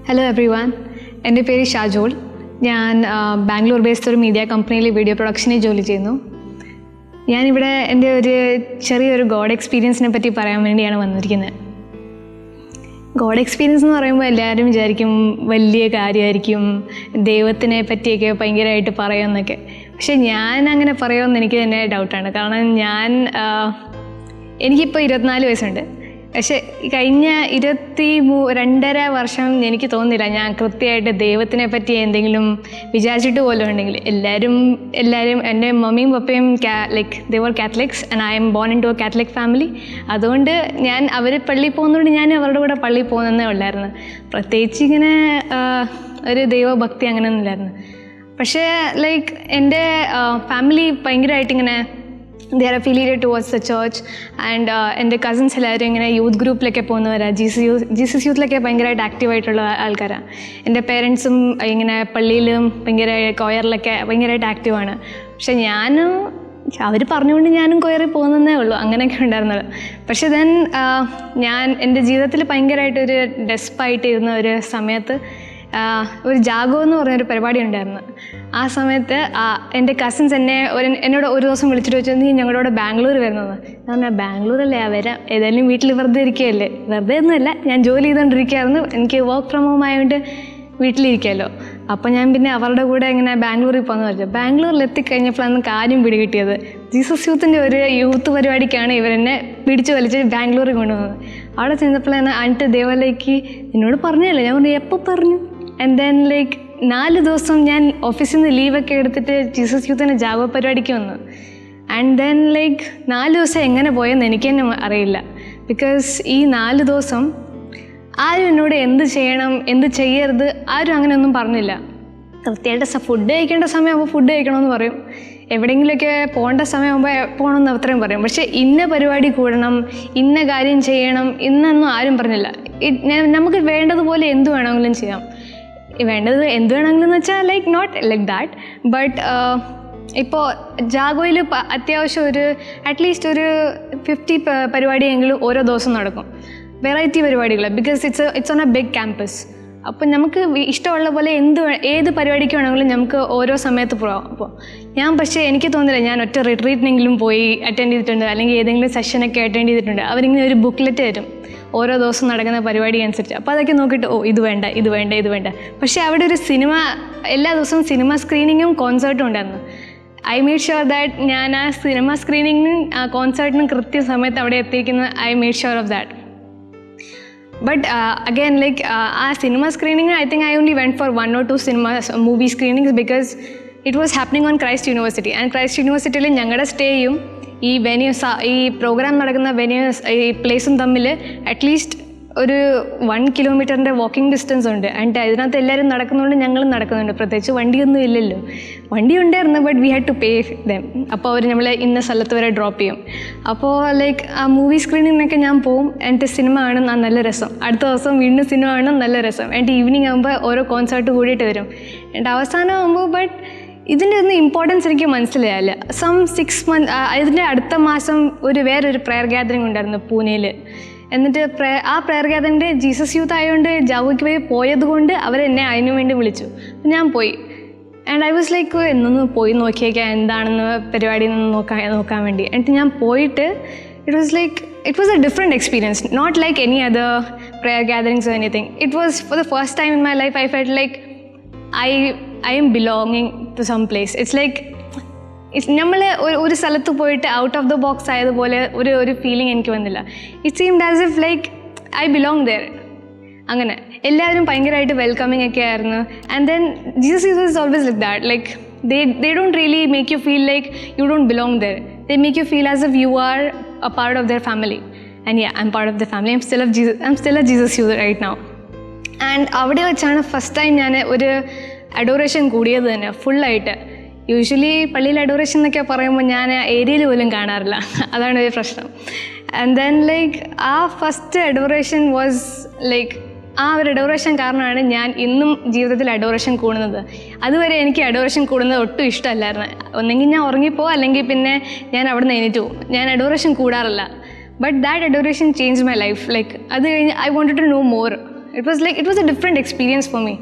Hello every one, എൻ്റെ പേര് ഷാജോൾ. ഞാൻ ബാംഗ്ലൂർ ബേസ്ഡ് ഒരു മീഡിയ കമ്പനിയിൽ വീഡിയോ പ്രൊഡക്ഷനിൽ ജോലി ചെയ്യുന്നു. ഞാനിവിടെ എൻ്റെ ഒരു ചെറിയൊരു ഗോഡ് എക്സ്പീരിയൻസിനെ പറ്റി പറയാൻ വേണ്ടിയാണ് വന്നിരിക്കുന്നത്. ഗോഡ് എക്സ്പീരിയൻസ് എന്ന് പറയുമ്പോൾ എല്ലാവരും വിചാരിക്കും വലിയ കാര്യമായിരിക്കും, ദൈവത്തിനെ പറ്റിയൊക്കെ ഭയങ്കരമായിട്ട് പറയുമെന്നൊക്കെ. പക്ഷേ ഞാൻ അങ്ങനെ പറയുമെന്ന് എനിക്ക് തന്നെ ഡൗട്ടാണ്. കാരണം എനിക്കിപ്പോൾ 24 വയസ്സുണ്ട്. പക്ഷേ കഴിഞ്ഞ 22.5 വർഷം എനിക്ക് തോന്നുന്നില്ല ഞാൻ കൃത്യമായിട്ട് ദൈവത്തിനെ പറ്റി എന്തെങ്കിലും വിചാരിച്ചിട്ട് പോലും ഉണ്ടെങ്കിൽ. എല്ലാവരും എൻ്റെ മമ്മിയും പപ്പയും they were Catholics and I am born into a Catholic family. അതുകൊണ്ട് അവർ പള്ളിയിൽ പോകുന്നതുകൊണ്ട് ഞാൻ അവരുടെ കൂടെ പള്ളിയിൽ പോകുന്നതേ ഉള്ളായിരുന്നു. പ്രത്യേകിച്ച് ഇങ്ങനെ ഒരു ദൈവഭക്തി അങ്ങനെയൊന്നും ഇല്ലായിരുന്നു. പക്ഷേ എൻ്റെ ഫാമിലി ഭയങ്കരമായിട്ട് ഇങ്ങനെ they are affiliated towards the church and എൻ്റെ കസിൻസ് എല്ലാവരും ഇങ്ങനെ യൂത്ത് ഗ്രൂപ്പിലൊക്കെ പോകുന്നവരാണ്. ജീസസ് യൂത്തിലൊക്കെ ഭയങ്കരമായിട്ട് ആക്റ്റീവായിട്ടുള്ള ആൾക്കാരാണ്. എൻ്റെ പേരൻസും ഇങ്ങനെ പള്ളിയിലും ഭയങ്കര കൊയറിലൊക്കെ ഭയങ്കരമായിട്ട് ആക്റ്റീവാണ്. പക്ഷെ അവർ പറഞ്ഞുകൊണ്ട് ഞാനും കൊയറിൽ പോകുന്നതേ ഉള്ളൂ, അങ്ങനെയൊക്കെ ഉണ്ടായിരുന്നത്. പക്ഷെ ഞാൻ എൻ്റെ ജീവിതത്തിൽ ഭയങ്കരമായിട്ടൊരു ഡെസ്പായിട്ട് ഇരുന്ന ഒരു സമയത്ത് ഒരു ജാഗോ എന്ന് പറഞ്ഞൊരു പരിപാടി ഉണ്ടായിരുന്നു. ആ സമയത്ത് എൻ്റെ കസിൻസ് എന്നോട് ഒരു ദിവസം വിളിച്ചിട്ട് വെച്ചു, നീ ഞങ്ങളുടെ ബാംഗ്ലൂർ വരുന്നത്. ഞാൻ പറഞ്ഞാൽ ബാംഗ്ലൂരല്ലേ വരാം, ഏതായാലും വീട്ടിൽ വെറുതെ ഇരിക്കുകയല്ലേ. വെറുതെ ഒന്നുമല്ല, ഞാൻ ജോലി ചെയ്തുകൊണ്ടിരിക്കുകയായിരുന്നു. എനിക്ക് വർക്ക് ഫ്രം ഹോം ആയതുകൊണ്ട് വീട്ടിലിരിക്കുമല്ലോ. അപ്പോൾ ഞാൻ പിന്നെ അവരുടെ കൂടെ ഇങ്ങനെ ബാംഗ്ലൂരിൽ പോകുന്ന പറഞ്ഞു. ബാംഗ്ലൂരിൽ എത്തിക്കഴിഞ്ഞപ്പോഴാണ് കാര്യം പിടികിട്ടിയത്. ജീസസ് യൂത്തിൻ്റെ ഒരു യൂത്ത് പരിപാടിക്കാണ് ഇവരെന്നെ പിടിച്ചു വലിച്ച് ബാംഗ്ലൂരിൽ കൊണ്ടുവന്നത്. അവിടെ ചെന്നപ്പോഴാണ് ആൻറ്റ് ദേവാലയ്ക്ക് എന്നോട് പറഞ്ഞല്ലേ. ഞാൻ പറഞ്ഞു എപ്പോൾ പറഞ്ഞു? ആൻഡ് ദെൻ 4 ദിവസം ഞാൻ ഓഫീസിൽ നിന്ന് ലീവൊക്കെ എടുത്തിട്ട് ജീസസ് യൂത്തിൻ്റെ ജാഗോ പരിപാടിക്ക് വന്നു. ആൻഡ് ദെൻ 4 ദിവസം എങ്ങനെ പോയെന്ന് എനിക്ക് തന്നെ അറിയില്ല. ബിക്കോസ് ഈ 4 ദിവസം ആരും എന്നോട് എന്ത് ചെയ്യണം എന്ത് ചെയ്യരുത് ആരും അങ്ങനെയൊന്നും പറഞ്ഞില്ല. കൃത്യമായിട്ട് ഫുഡ് കഴിക്കേണ്ട സമയമാകുമ്പോൾ ഫുഡ് കഴിക്കണമെന്ന് പറയും, എവിടെയെങ്കിലുമൊക്കെ പോകേണ്ട സമയമാകുമ്പോൾ പോകണമെന്ന് അത്രയും പറയും. പക്ഷേ ഇന്ന പരിപാടി കൂടണം, ഇന്ന കാര്യം ചെയ്യണം എന്നൊന്നും ആരും പറഞ്ഞില്ല. നമുക്ക് വേണ്ടതുപോലെ എന്ത് വേണമെങ്കിലും ചെയ്യാം. വേണ്ടത് എന്ത് വേണമെങ്കിലും വെച്ചാൽ നോട്ട് ലൈക്ക് ദാറ്റ്. ബട്ട് ഇപ്പോൾ ജാഗോയിൽ അത്യാവശ്യം അറ്റ്ലീസ്റ്റ് ഒരു 50 പരിപാടിയെങ്കിലും ഓരോ ദിവസം നടക്കും, വെറൈറ്റി പരിപാടികൾ. Because it's on a big campus. അപ്പം നമുക്ക് ഇഷ്ടമുള്ള പോലെ ഏത് പരിപാടിക്ക് വേണമെങ്കിലും നമുക്ക് ഓരോ സമയത്ത് പോകാം. പക്ഷേ എനിക്ക് തോന്നുന്നില്ല ഞാൻ ഒറ്റ റിട്രീറ്റിനെങ്കിലും പോയി അറ്റൻഡ് ചെയ്തിട്ടുണ്ട്, അല്ലെങ്കിൽ ഏതെങ്കിലും സെഷനൊക്കെ അറ്റൻഡ് ചെയ്തിട്ടുണ്ട്. അവരിങ്ങനെ ഒരു ബുക്ക്ലെറ്റ് തരും ഓരോ ദിവസം നടക്കുന്ന പരിപാടി അനുസരിച്ച്. അപ്പോൾ അതൊക്കെ നോക്കിയിട്ട് ഇത് വേണ്ട ഇത് വേണ്ട ഇത് വേണ്ട. പക്ഷേ അവിടെ ഒരു എല്ലാ ദിവസവും സിനിമ സ്ക്രീനിങ്ങും കോൺസേർട്ടും ഉണ്ടായിരുന്നു. ഐ മേഡ് ഷുവർ ദാറ്റ് ഞാൻ ആ സിനിമ സ്ക്രീനിങ്ങിനും കോൺസേർട്ടിനും കൃത്യസമയത്ത് അവിടെ എത്തിക്കുന്നത്. I made sure of that. But again, ആ cinema screening I think I only went for 1 or 2 movie screenings because it was happening on Christ University. And Christ Universityയിൽ ഞങ്ങളുടെ സ്റ്റേയും ഈ ഈ പ്രോഗ്രാം നടക്കുന്ന വെന്യൂസ് ഈ പ്ലേസും തമ്മിൽ അറ്റ്ലീസ്റ്റ് ഒരു 1 കിലോമീറ്ററിൻ്റെ വാക്കിംഗ് ഡിസ്റ്റൻസ് ഉണ്ട്. ആൻഡ് അതിനകത്ത് എല്ലാവരും നടക്കുന്നതുകൊണ്ട് ഞങ്ങളും നടക്കുന്നുണ്ട്. പ്രത്യേകിച്ച് വണ്ടിയൊന്നും ഇല്ലല്ലോ. വണ്ടി ഉണ്ടായിരുന്നു, but we had to pay them. അപ്പോൾ അവർ നമ്മളെ ഇന്ന സ്ഥലത്ത് വരെ ഡ്രോപ്പ് ചെയ്യും. അപ്പോൾ ആ മൂവി സ്ക്രീനിങ്ങിനൊക്കെ ഞാൻ പോവും. എൻ്റെ സിനിമ കാണും, നല്ല രസം. അടുത്ത ദിവസം വീണ്ടും സിനിമ കാണും, നല്ല രസം. എൻ്റെ ഈവനിങ് ആകുമ്പോൾ ഓരോ കോൺസേർട്ട് കൂടിയിട്ട് വരും. എൻ്റെ അവസാനം ആകുമ്പോൾ ബട്ട് ഇതിൻ്റെ ഒന്നും ഇമ്പോർട്ടൻസ് എനിക്ക് മനസ്സിലായില്ല. 6 months ഇതിൻ്റെ അടുത്ത മാസം വേറൊരു പ്രയർ ഗ്യാതറിംഗ് ഉണ്ടായിരുന്നു പൂനെയിൽ. എന്നിട്ട് ആ പ്രയർ ഗ്യാതറിൻ്റെ ജീസസ് യൂത്ത് ആയതുകൊണ്ട് ജാഗോയ്ക്ക് പോയത് കൊണ്ട് അവരെന്നെ അതിനു വേണ്ടി വിളിച്ചു. ഞാൻ പോയി. ആൻഡ് ഐ വാസ് എന്നൊന്ന് പോയി നോക്കിയേക്കാം എന്താണെന്ന് പരിപാടി നോക്കാൻ വേണ്ടി. എന്നിട്ട് ഞാൻ പോയിട്ട് it was a different experience, not like any other prayer gatherings or anything. It was for the first time in my life I felt like I am belonging to some place. It's നമ്മൾ ഒരു സ്ഥലത്ത് പോയിട്ട് out of the box ആയതുപോലെ ഒരു feeling എനിക്ക് വന്നില്ല. It seemed as if I belong there. അങ്ങനെ എല്ലാവരും ഭയങ്കരമായിട്ട് വെൽക്കമിങ് ഒക്കെ ആയിരുന്നു. And then Jesus is always like that. They don't really make you feel like you don't belong there. They make you feel as if you are a part of their family. And yeah, I'm part of the family. I'm still a Jesus user right now. And അവിടെ വെച്ചാണ് first time ഞാൻ ഒരു adoration കൂടിയത് തന്നെ ഫുള്ളായിട്ട്. Usually പള്ളിയിൽ adoration എന്നൊക്കെ പറയുമ്പോൾ ഞാൻ ഏരിയയിൽ പോലും കാണാറില്ല. അതാണ് ഒരു പ്രശ്നം. ആൻഡ് ദെൻ ആ ഫസ്റ്റ് അഡോറേഷൻ വാസ് ആ ഒരു അഡോറേഷൻ കാരണമാണ് ഞാൻ ഇന്നും ജീവിതത്തിൽ അഡോറേഷൻ കൂടുന്നത്. അതുവരെ എനിക്ക് അഡോറേഷൻ കൂടുന്നത് ഒട്ടും ഇഷ്ടമല്ലായിരുന്നു. ഒന്നെങ്കിൽ ഞാൻ ഉറങ്ങിപ്പോവും, അല്ലെങ്കിൽ പിന്നെ ഞാൻ അവിടെ നിന്ന് എണീറ്റ് പോകും. ഞാൻ അഡോറേഷൻ കൂടാറില്ല. But that adoration change my life. അത് കഴിഞ്ഞ് I wanted to know more. It was a different experience for me.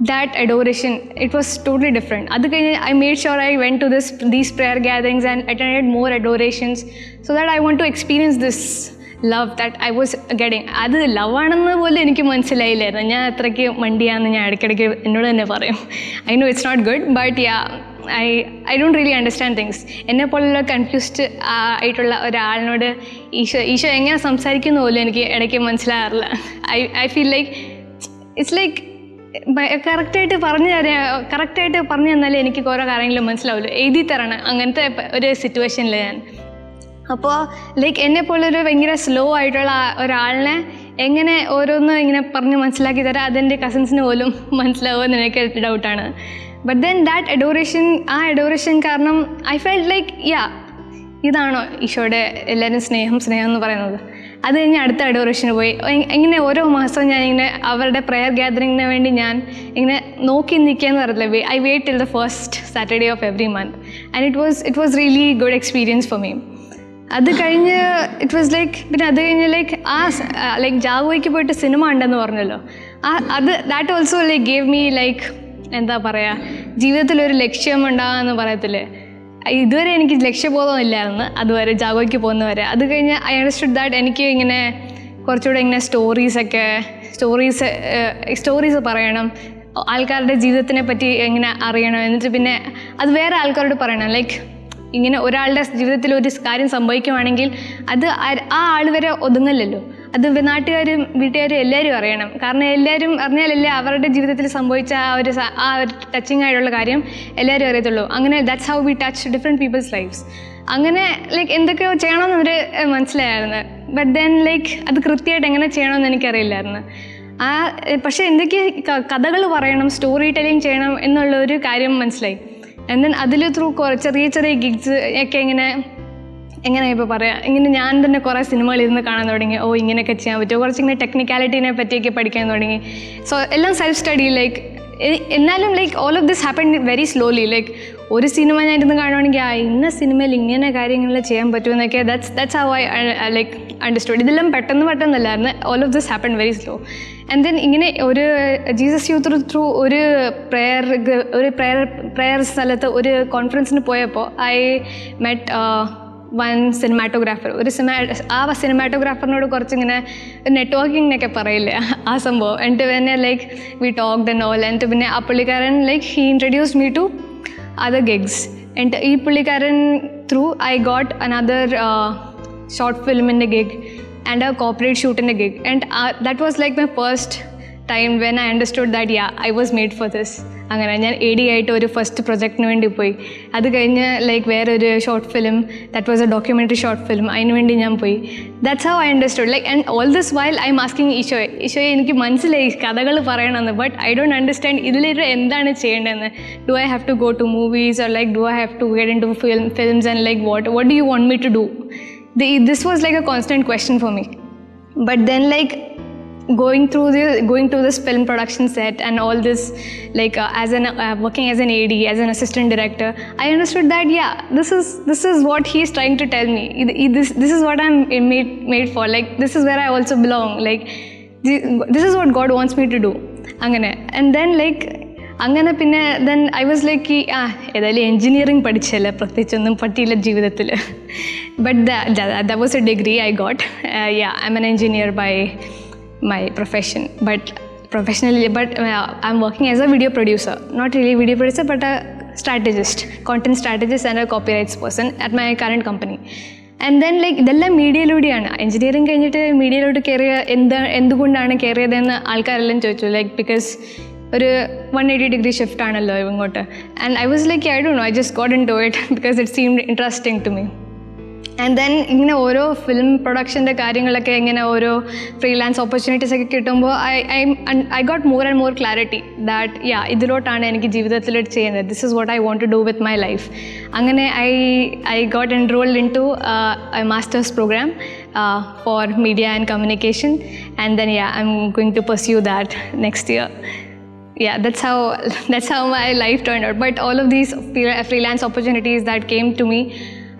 That adoration, it was totally different. Adu കഴിഞ്ഞ് I made sure I went to these prayer gatherings and attended more adorations so that I want to experience this love that I was getting. അത് love ആണെന്ന് പോലും എനിക്ക് മനസ്സിലായില്ലായിരുന്നു. ഞാൻ അത്രയ്ക്ക് മണ്ടിയാണെന്ന് ഞാൻ ഇടയ്ക്കിടയ്ക്ക് എന്നോട് തന്നെ പറയും. I know it's not good, but yeah, I don't really understand things. എന്നെ പോലുള്ള കൺഫ്യൂസ്ഡ് ആയിട്ടുള്ള ഒരാളിനോട് ഈശോ എങ്ങനെ സംസാരിക്കുന്ന പോലും എനിക്ക് ഇടയ്ക്ക് മനസ്സിലാകാറില്ല. I feel like it's like കറക്റ്റായിട്ട് പറഞ്ഞു തന്നാലേ എനിക്ക് ഓരോ കാര്യങ്ങളും മനസ്സിലാവുള്ളൂ. എഴുതി തരണം അങ്ങനത്തെ ഒരു സിറ്റുവേഷനിൽ ഞാൻ. അപ്പോൾ ലൈക്ക് എന്നെ പോലൊരു ഭയങ്കര സ്ലോ ആയിട്ടുള്ള ഒരാളിനെ എങ്ങനെ ഓരോന്ന് ഇങ്ങനെ പറഞ്ഞ് മനസ്സിലാക്കി തരാം അതെൻ്റെ കസിൻസിന് പോലും മനസ്സിലാവുമെന്ന് എനിക്ക് ഡൗട്ടാണ്. ബട്ട് ദെൻ ദാറ്റ് അഡോറേഷൻ കാരണം ഐ ഫെൽറ്റ് ലൈക്ക് ഇതാണോ ഈശോയുടെ എല്ലാവരും സ്നേഹം എന്ന് പറയുന്നത്. അത് കഴിഞ്ഞ് അടുത്ത അഡോറേഷന് പോയി. ഇങ്ങനെ ഓരോ മാസവും ഞാൻ ഇങ്ങനെ അവരുടെ പ്രെയർ ഗ്യാതറിങ്ങിന് വേണ്ടി ഞാൻ ഇങ്ങനെ നോക്കി നിൽക്കുകയെന്ന് പറഞ്ഞില്ല. I wait till the first Saturday of every month and it was really good experience for me. അത് കഴിഞ്ഞ് ഇറ്റ് വാസ് ലൈക്ക് പിന്നെ അത് കഴിഞ്ഞ് ലൈക്ക് ജാഗോയ്ക്ക് പോയിട്ട് സിനിമ ഉണ്ടെന്ന് പറഞ്ഞല്ലോ. That also like gave me like എന്താ പറയുക, ജീവിതത്തിലൊരു ലക്ഷ്യം ഉണ്ടാകാമെന്ന് പറയത്തില്ലേ. ഇതുവരെ എനിക്ക് ലക്ഷ്യബോധമില്ലായിരുന്നു അതുവരെ, ജാഗോയ്ക്ക് പോകുന്നവരെ. അത് കഴിഞ്ഞ് ഐ അണ്ടർസ്റ്റുഡ് ദാറ്റ് എനിക്ക് ഇങ്ങനെ കുറച്ചുകൂടെ ഇങ്ങനെ സ്റ്റോറീസ് പറയണം, ആൾക്കാരുടെ ജീവിതത്തിനെ പറ്റി എങ്ങനെ അറിയണം, എന്നിട്ട് പിന്നെ അത് വേറെ ആൾക്കാരോട് പറയണം. ലൈക്ക് ഇങ്ങനെ ഒരാളുടെ ജീവിതത്തിൽ ഒരു കാര്യം സംഭവിക്കുവാണെങ്കിൽ അത് ആ ആൾ വരെ ഒതുങ്ങല്ലല്ലോ, അത് നാട്ടുകാരും വീട്ടുകാരും എല്ലാവരും അറിയണം. കാരണം എല്ലാവരും അറിഞ്ഞാലല്ലേ അവരുടെ ജീവിതത്തിൽ സംഭവിച്ച ആ ഒരു ടച്ചിങ് ആയിട്ടുള്ള കാര്യം എല്ലാവരും അറിയത്തുള്ളൂ. അങ്ങനെ that's how we touch different peoples lifes. അങ്ങനെ ലൈക്ക് എന്തൊക്കെയോ ചെയ്യണമെന്ന് അവർ മനസ്സിലായിരുന്നു. ബട്ട് ദെൻ ലൈക്ക് അത് കൃത്യമായിട്ട് എങ്ങനെ ചെയ്യണമെന്ന് എനിക്കറിയില്ലായിരുന്നു. പക്ഷേ എന്തൊക്കെ കഥകൾ പറയണം, സ്റ്റോറി ടെല്ലിങ് ചെയ്യണം എന്നുള്ള ഒരു കാര്യം മനസ്സിലായി. ആൻഡ് ദെൻ അതിൽ ത്രൂ ചെറിയ ഗിഗ്സ് ഒക്കെ എങ്ങനെ ഇപ്പോൾ പറയാം, ഇങ്ങനെ ഞാൻ തന്നെ കുറേ സിനിമകളിരുന്ന് കാണാൻ തുടങ്ങി. ഇങ്ങനെയൊക്കെ ചെയ്യാൻ പറ്റുമോ, കുറച്ചിങ്ങനെ ടെക്നിക്കാലിറ്റീനെ പറ്റിയൊക്കെ പഠിക്കാൻ തുടങ്ങി. സോ എല്ലാം സെൽഫ് സ്റ്റഡി. ലൈക്ക് എന്നാലും like all of this happen very slowly. Like ഒരു സിനിമ ഞാൻ ഇരുന്ന് കാണുവാണെങ്കിൽ ഇന്ന സിനിമയിൽ ഇങ്ങനെ കാര്യങ്ങൾ ചെയ്യാൻ പറ്റുമെന്നൊക്കെ that's how I like understood. ഇതെല്ലാം പെട്ടെന്നല്ലായിരുന്നു. All of this happen very slow. And then ഇങ്ങനെ ഒരു ജീസസ് യൂത്ത് ത്രൂ ഒരു പ്രെയർ സ്ഥലത്ത് ഒരു കോൺഫറൻസിന് പോയപ്പോൾ ഐ മെറ്റ് വൺ സിനിമാറ്റോഗ്രാഫർ. ആ സിനിമാറ്റോഗ്രാഫറിനോട് കുറച്ചിങ്ങനെ നെറ്റ്വർക്കിങ്ങിനൊക്കെ പറയില്ലേ ആ സംഭവം. എന്നിട്ട് പിന്നെ like we talked and all. എന്നിട്ട് പിന്നെ ആ പുള്ളിക്കാരൻ like he introduced me to other gigs. എന്നിട്ട് ഈ പുള്ളിക്കാരൻ through I got another short ഫിലിമിൻ്റെ ഗിഗ് ആൻഡ് എ കോർപ്പറേറ്റ് ഷൂട്ടിൻ്റെ gig. And that was like my first time when I understood that I was made for this. അങ്ങനെ ഞാൻ AD ആയിട്ട് ഒരു first പ്രൊജക്റ്റിന് വേണ്ടി പോയി. അത് കഴിഞ്ഞ് ലൈക്ക് വേറൊരു short film, that was A documentary short film, അതിന് വേണ്ടി ഞാൻ പോയി. That's how I understood. Like and all this while I am asking ഈശോയെ എനിക്ക് മനസ്സിലായി കഥകൾ പറയണമെന്ന്, ബട്ട് ഐ ഡോണ്ട് അണ്ടർസ്റ്റാൻഡ് ഇതിലൊരു എന്താണ് ചെയ്യേണ്ടതെന്ന്. Do I have to go to movies or like do I have to get in to films and like what do you want me to do? This was like a constant question for me. But then like going through this film production set and all this, like working as an AD, as an assistant director, I understood that this is what he is trying to tell me. This is what I'm made for. Like this is where I also belong. Like this is what God wants me to do. Angane. And then like അങ്ങനെ പിന്നെ then I was like ഏതായാലും engineering പഠിച്ചല്ലേ, പ്രത്യേകിച്ചൊന്നും പറ്റിയില്ല ജീവിതത്തിൽ. But that was a degree I got. I am an engineer by my profession, but professionally, I'm working as a video producer, not really video producer, but a strategist, content strategist and a copyrights person at my current company. And then like ഇതെല്ലാം മീഡിയയിലൂടെയാണ്. Engineering കഴിഞ്ഞിട്ട് മീഡിയയിലോട്ട് എന്തുകൊണ്ടാണ് കയറിയതെന്ന് ആൾക്കാരെല്ലാം ചോദിച്ചു. Like because ഒരു 180 degree shift ആണല്ലോ ഇങ്ങോട്ട്. And I was like I don't know, I just got into it because it seemed interesting to me. And then ഇങ്ങനെ ഓരോ ഫിലിം പ്രൊഡക്ഷൻ്റെ കാര്യങ്ങളൊക്കെ ഇങ്ങനെ ഓരോ ഫ്രീലാൻസ് ഓപ്പർച്യൂണിറ്റീസ് ഒക്കെ കിട്ടുമ്പോൾ I got more and more clarity that ഇതിലോട്ടാണ് എനിക്ക് ജീവിതത്തിൽ ചെയ്യുന്നത്. This is what I want to do with my life. അങ്ങനെ I got enrolled in to masters program for media and communication. And then I'm going to pursue that next year. That's how my life turned out. But all of these freelance opportunities that came to me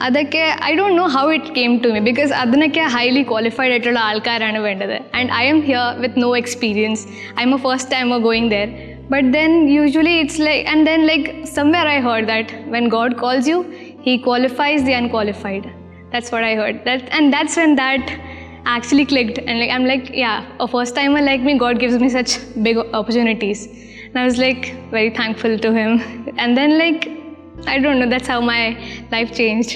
അതൊക്കെ I don't know how it came to me because അതിനൊക്കെ highly qualified ആയിട്ടുള്ള ആൾക്കാരാണ് വേണ്ടത്. And I am here with no experience. I am a first timer going there. But then usually it's like, and then like somewhere I heard that when God calls you, He qualifies the unqualified. That's what I heard. And that's when that actually clicked. And like I'm like, yeah, a first timer like me, God gives me such big opportunities. And I was like very thankful to Him. And then like, I don't know, that's how my life changed.